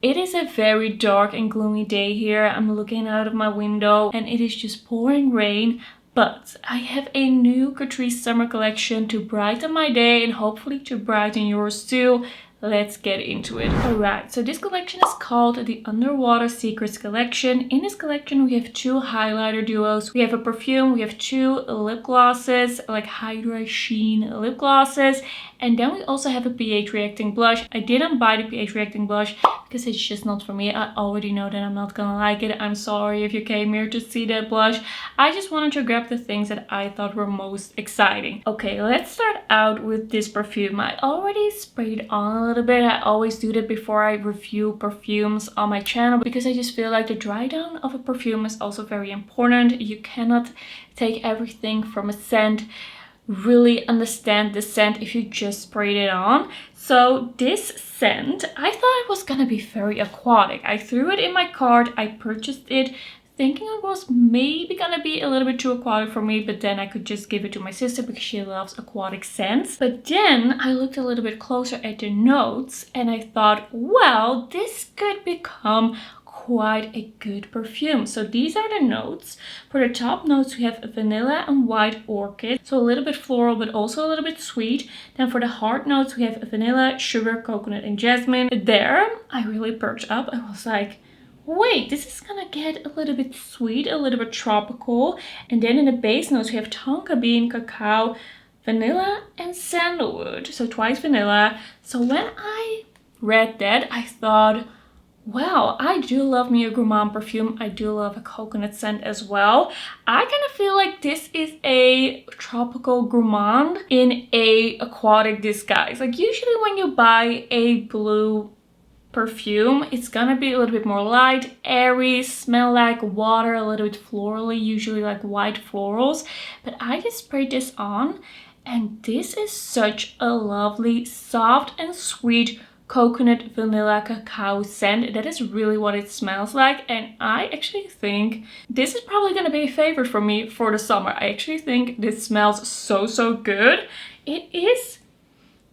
It is a very dark and gloomy day here. I'm looking out of my window and it is just pouring rain. But I have a new Catrice summer collection to brighten my day and hopefully to brighten yours too. Let's get into it. Alright, so this collection is called the Underwater Secrets collection. In this collection we have two highlighter duos. We have a perfume, we have two lip glosses, like Hydra, Sheen lip glosses. And then we also have a pH reacting blush. I didn't buy the pH reacting blush because it's just not for me. I already know that I'm not gonna like it. I'm sorry if you came here to see that blush. I just wanted to grab the things that I thought were most exciting. Okay, let's start out with this perfume. I already sprayed it on a little bit. I always do that before I review perfumes on my channel because I just feel like the dry down of a perfume is also very important. You cannot take everything from a scent, really understand the scent if you just sprayed it on. So this scent, I thought it was gonna be very aquatic. I threw it in my cart, I purchased it thinking it was maybe gonna be a little bit too aquatic for me, but then I could just give it to my sister because she loves aquatic scents. But then I looked a little bit closer at the notes and I thought, well, this could become quite a good perfume. So these are the notes. For the top notes we have vanilla and white orchid, so a little bit floral but also a little bit sweet. Then for the heart notes we have vanilla, sugar, coconut and jasmine. There I really perked up. I was like, wait, this is gonna get a little bit sweet, a little bit tropical. And then in the base notes we have tonka bean, cacao, vanilla and sandalwood, so twice vanilla. So when I read that I thought, wow, I do love me a gourmand perfume. I do love a coconut scent as well. I kind of feel like this is a tropical gourmand in a aquatic disguise. Like usually when you buy a blue perfume, it's gonna be a little bit more light, airy, smell like water, a little bit florally, usually like white florals. But I just sprayed this on and this is such a lovely, soft and sweet coconut vanilla cacao scent. That is really what it smells like, and I actually think this is probably gonna be a favorite for me for the summer. I actually think this smells so good. It is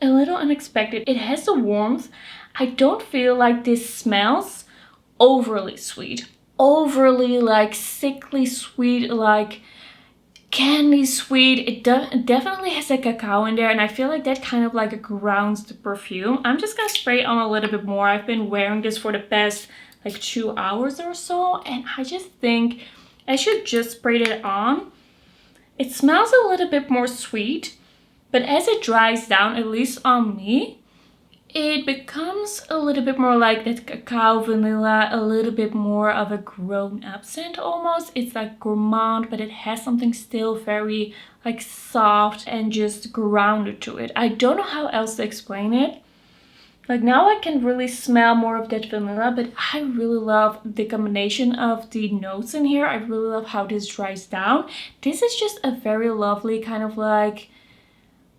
a little unexpected. It has the warmth. I don't feel like this smells overly sweet, overly like sickly sweet, like candy sweet. It definitely has a cacao in there, and I feel like that kind of like grounds the perfume. I'm just gonna spray it on a little bit more. I've been wearing this for the past like 2 hours or so, and I just think I should just spray it on. It smells a little bit more sweet, but as it dries down, at least on me, it becomes a little bit more like that cacao vanilla, a little bit more of a grown-up scent almost. It's like gourmand, but it has something still very like soft and just grounded to it. I don't know how else to explain it. Like now I can really smell more of that vanilla, but I really love the combination of the notes in here. I really love how this dries down. This is just a very lovely kind of like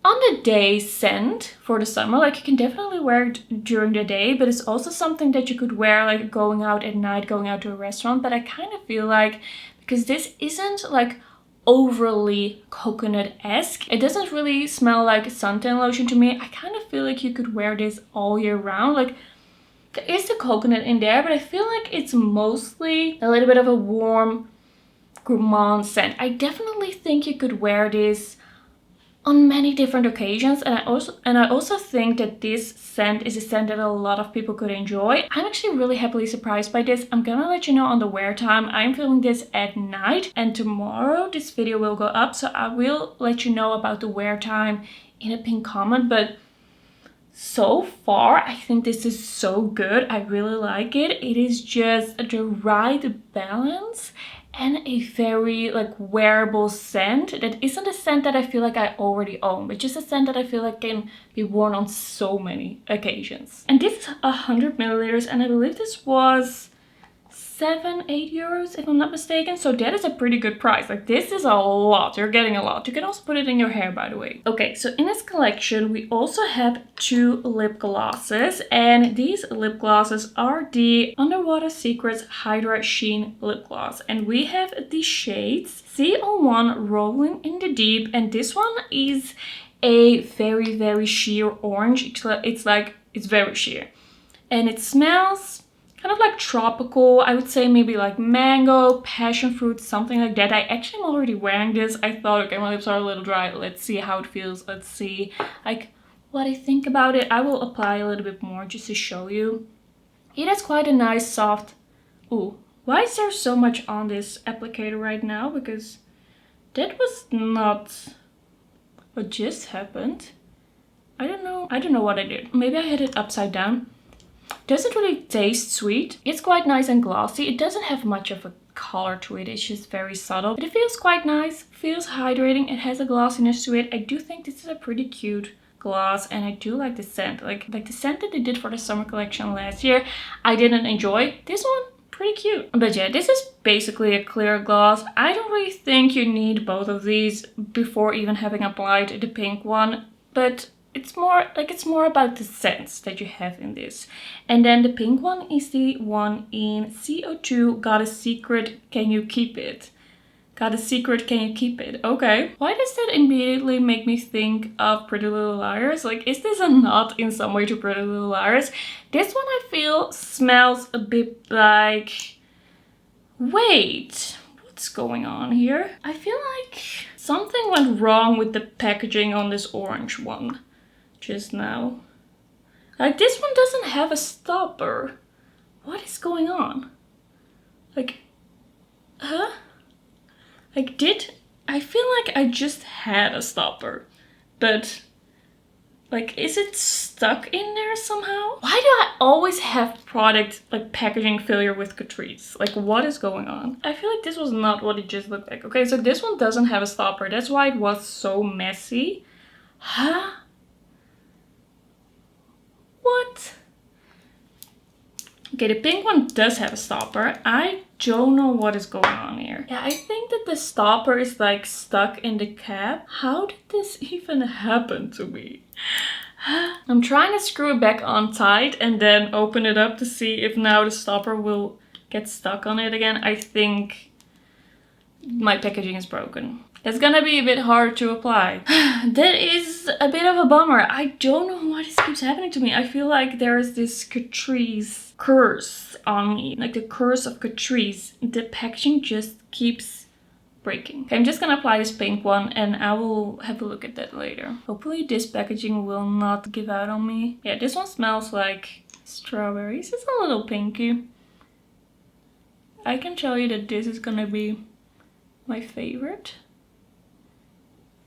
on the day scent for the summer. Like you can definitely wear it during the day, but it's also something that you could wear like going out at night, going out to a restaurant. But I kind of feel like, because this isn't like overly coconut-esque, it doesn't really smell like suntan lotion to me. I kind of feel like you could wear this all year round. Like there is the coconut in there, but I feel like it's mostly a little bit of a warm gourmand scent. I definitely think you could wear this on many different occasions, and I also think that this scent is a scent that a lot of people could enjoy. I'm actually really happily surprised by this. I'm gonna let you know on the wear time. I'm filming this at night, and tomorrow this video will go up, so I will let you know about the wear time in a pinned comment. But so far I think this is so good. I really like it. It is just the right balance and a very like wearable scent that isn't a scent that I feel like I already own, but just a scent that I feel like can be worn on so many occasions. And this is 100 milliliters, and I believe this was 7-8 euros if I'm not mistaken. So that is a pretty good price. Like this is a lot. You're getting a lot. You can also put it in your hair, by the way. Okay, so in this collection we also have 2 lip glosses, and these lip glosses are the Underwater Secrets Hydra Sheen lip gloss, and we have the shades C01 Rollin in the Deep, and this one is a very sheer orange. It's very sheer, and it smells kind of like tropical. I would say maybe like mango, passion fruit, something like that. I actually am already wearing this. I thought, okay, my lips are a little dry. Let's see how it feels. Let's see like what I think about it. I will apply a little bit more just to show you. It has quite a nice soft... Ooh, why is there so much on this applicator right now? Because that was not what just happened. I don't know what I did. Maybe I had it upside down. Doesn't really taste sweet. It's quite nice and glossy. It doesn't have much of a color to it. It's just very subtle. But it feels quite nice. Feels hydrating. It has a glossiness to it. I do think this is a pretty cute gloss, and I do like the scent. Like the scent that they did for the summer collection last year, I didn't enjoy. This one, pretty cute. But yeah, this is basically a clear gloss. I don't really think you need both of these before even having applied the pink one, but it's more about the scents that you have in this. And then the pink one is the one in CO2. Got a secret, can you keep it? Got a secret, can you keep it? Okay. Why does that immediately make me think of Pretty Little Liars? Like, is this a nod in some way to Pretty Little Liars? This one I feel smells a bit like... Wait, what's going on here? I feel like something went wrong with the packaging on this orange one just now. Like, this one doesn't have a stopper. What is going on? Like, huh? Like, I feel like I just had a stopper, but like, is it stuck in there somehow? Why do I always have product like packaging failure with Catrice? Like, what is going on? I feel like this was not what it just looked like. Okay, so this one doesn't have a stopper. That's why it was so messy. Huh? What? Okay, the pink one does have a stopper. I don't know what is going on here. Yeah, I think that the stopper is like stuck in the cap. How did this even happen to me? I'm trying to screw it back on tight and then open it up to see if now the stopper will get stuck on it again. I think my packaging is broken. It's gonna be a bit hard to apply. That is a bit of a bummer. I don't know why this keeps happening to me. I feel like there is this Catrice curse on me. Like the curse of Catrice. The packaging just keeps breaking. Okay, I'm just gonna apply this pink one and I will have a look at that later. Hopefully this packaging will not give out on me. Yeah, this one smells like strawberries. It's a little pinky. I can tell you that this is gonna be my favorite.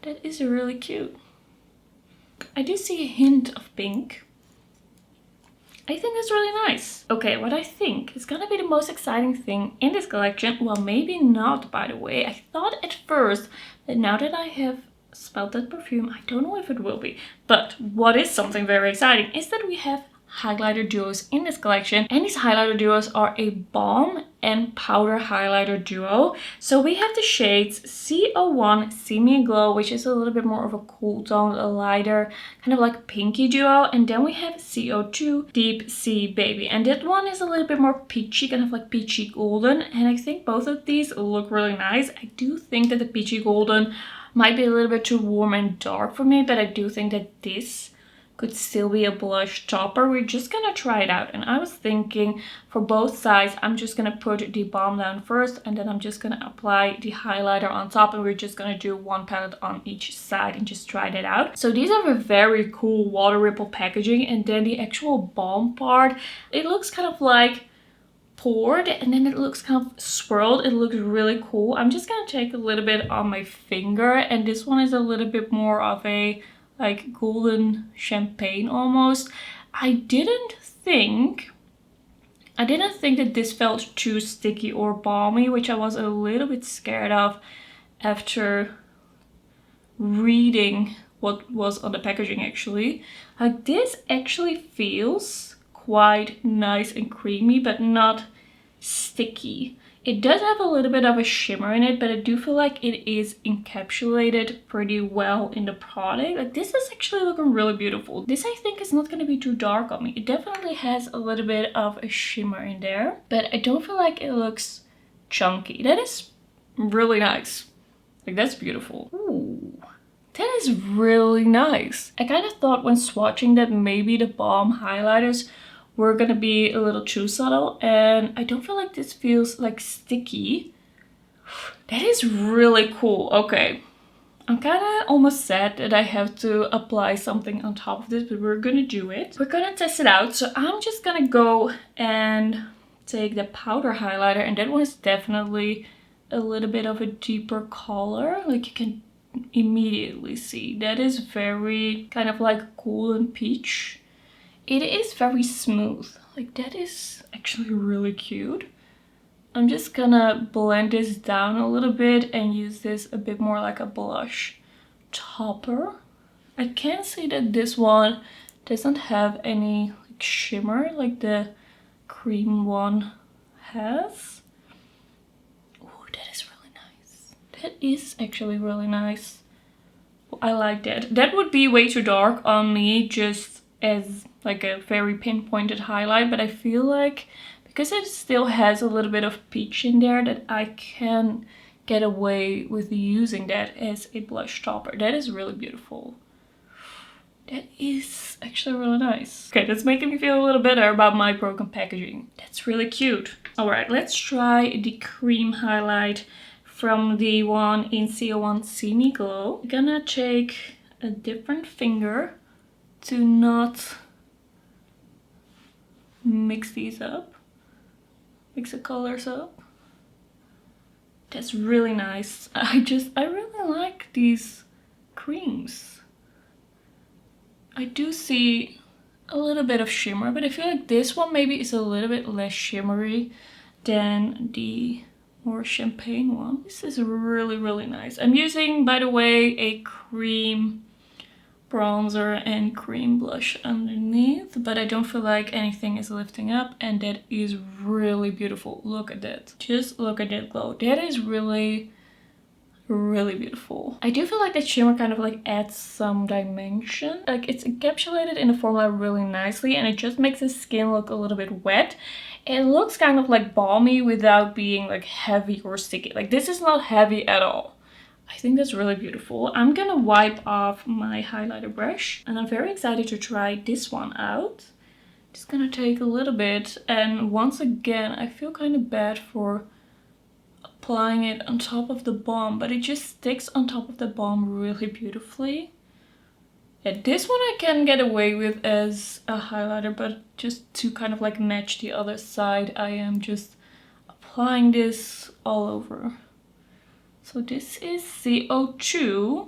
That is really cute. I do see a hint of pink. I think that's really nice. Okay, what I think is gonna be the most exciting thing in this collection, well, maybe not, by the way. I thought at first that now that I have smelled that perfume, I don't know if it will be. But what is something very exciting is that we have highlighter duos in this collection, and these highlighter duos are a balm and powder highlighter duo. So we have the shades C01 See Me Glow, which is a little bit more of a cool tone, a lighter kind of like pinky duo, and then we have CO2 Deep Sea Baby, and that one is a little bit more peachy, kind of like peachy golden, and I think both of these look really nice. I do think that the peachy golden might be a little bit too warm and dark for me, but I do think that this could still be a blush topper. We're just gonna try it out, and I was thinking for both sides I'm just gonna put the balm down first and then I'm just gonna apply the highlighter on top, and we're just gonna do one palette on each side and just try that out. So these have a very cool water ripple packaging, and then the actual balm part, it looks kind of like poured and then it looks kind of swirled. It looks really cool. I'm just gonna take a little bit on my finger, and this one is a little bit more of a like golden champagne almost. I didn't think that this felt too sticky or balmy, which I was a little bit scared of after reading what was on the packaging actually. Like, this actually feels quite nice and creamy, but not sticky. It does have a little bit of a shimmer in it, but I do feel like it is encapsulated pretty well in the product. Like, this is actually looking really beautiful. This I think is not going to be too dark on me. It definitely has a little bit of a shimmer in there, but I don't feel like it looks chunky. That is really nice. Like, that's beautiful. Ooh, that is really nice. I kind of thought when swatching that maybe the balm highlighters were gonna be a little too subtle, and I don't feel like this feels like sticky. That is really cool. Okay, I'm kind of almost sad that I have to apply something on top of this, but we're gonna do it. We're gonna test it out. So I'm just gonna go and take the powder highlighter, and that one is definitely a little bit of a deeper color. Like you can immediately see that is very kind of like cool and peach. It is very smooth. Like that is actually really cute. I'm just gonna blend this down a little bit and use this a bit more like a blush topper. I can see that this one doesn't have any like shimmer like the cream one has. Oh, that is really nice. That is actually really nice. I like that. That would be way too dark on me just as like a very pinpointed highlight, but I feel like because it still has a little bit of peach in there that I can get away with using that as a blush topper. That is really beautiful. That is actually really nice. Okay, that's making me feel a little better about my broken packaging. That's really cute. Alright, let's try the cream highlight from the one in CO1 See Me Glow. I'm gonna take a different finger to not mix these up. Mix the colors up. That's really nice. I really like these creams. I do see a little bit of shimmer, but I feel like this one maybe is a little bit less shimmery than the more champagne one. This is really, really nice. I'm using, by the way, a cream bronzer and cream blush underneath, but I don't feel like anything is lifting up, and that is really beautiful. Look at that. Just look at that glow. That is really, really beautiful. I do feel like that shimmer kind of like adds some dimension. Like it's encapsulated in the formula really nicely, and it just makes the skin look a little bit wet. It looks kind of like balmy without being like heavy or sticky. Like this is not heavy at all. I think that's really beautiful. I'm gonna wipe off my highlighter brush, and I'm very excited to try this one out. Just gonna take a little bit, and once again I feel kind of bad for applying it on top of the balm, but it just sticks on top of the balm really beautifully. Yeah, this one I can get away with as a highlighter, but just to kind of like match the other side, I am just applying this all over. So this is CO2,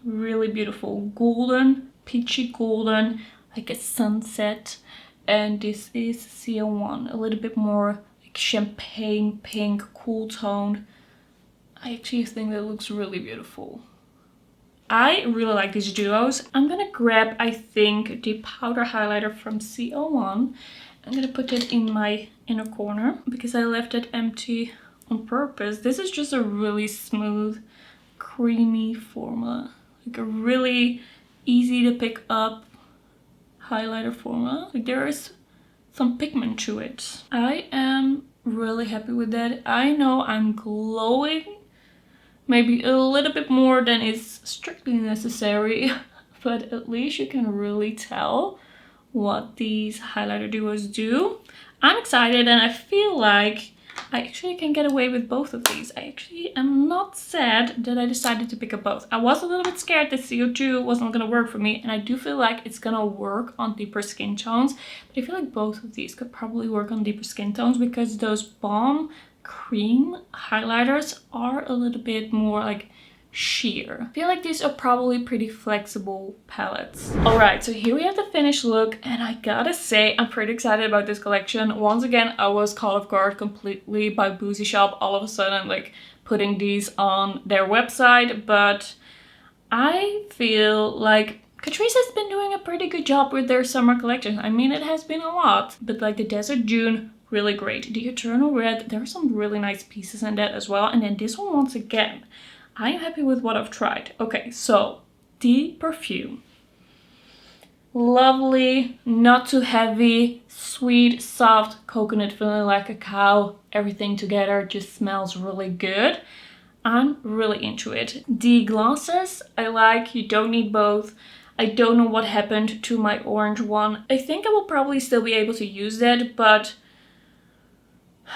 really beautiful, golden, peachy golden, like a sunset. And this is CO1, a little bit more like champagne pink, cool toned. I actually think that looks really beautiful. I really like these duos. I'm gonna grab, I think, the powder highlighter from CO1. I'm gonna put it in my inner corner because I left it empty on purpose. This is just a really smooth, creamy formula. Like a really easy to pick up highlighter formula. Like there is some pigment to it. I am really happy with that. I know I'm glowing maybe a little bit more than is strictly necessary, but at least you can really tell what these highlighter duos do. I'm excited, and I feel like I actually can get away with both of these. I actually am not sad that I decided to pick up both. I was a little bit scared that CO2 wasn't going to work for me, and I do feel like it's going to work on deeper skin tones. But I feel like both of these could probably work on deeper skin tones because those balm cream highlighters are a little bit more like sheer. I feel like these are probably pretty flexible palettes. Alright, so here we have the finished look, and I gotta say I'm pretty excited about this collection. Once again, I was caught off guard completely by Boozy Shop all of a sudden like putting these on their website, but I feel like Catrice has been doing a pretty good job with their summer collection. I mean, it has been a lot, but like the Desert Dune, really great. The Eternal Red, there are some really nice pieces in that as well, and then this one once again. I am happy with what I've tried. Okay, so the perfume. Lovely, not too heavy, sweet, soft, coconut, vanilla, cacao, everything together just smells really good. I'm really into it. The glosses I like, you don't need both. I don't know what happened to my orange one. I think I will probably still be able to use that, but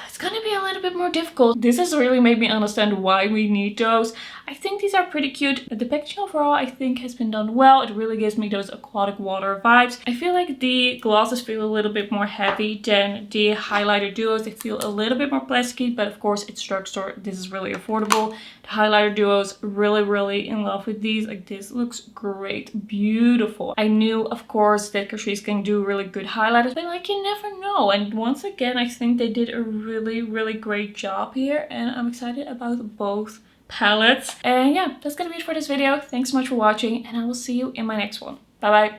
it's gonna be a little bit more difficult. This has really made me understand why we need those. I think these are pretty cute. The packaging overall I think has been done well. It really gives me those aquatic water vibes. I feel like the glosses feel a little bit more heavy than the highlighter duos. They feel a little bit more plasticky, but of course it's drugstore. This is really affordable. The highlighter duos, really in love with these. Like, this looks great, beautiful. I knew of course that Catrice can do really good highlighters, but like, you never know. And once again, I think they did a really great job here, and I'm excited about both palettes. And yeah, that's gonna be it for this video. Thanks so much for watching, and I will see you in my next one. Bye bye.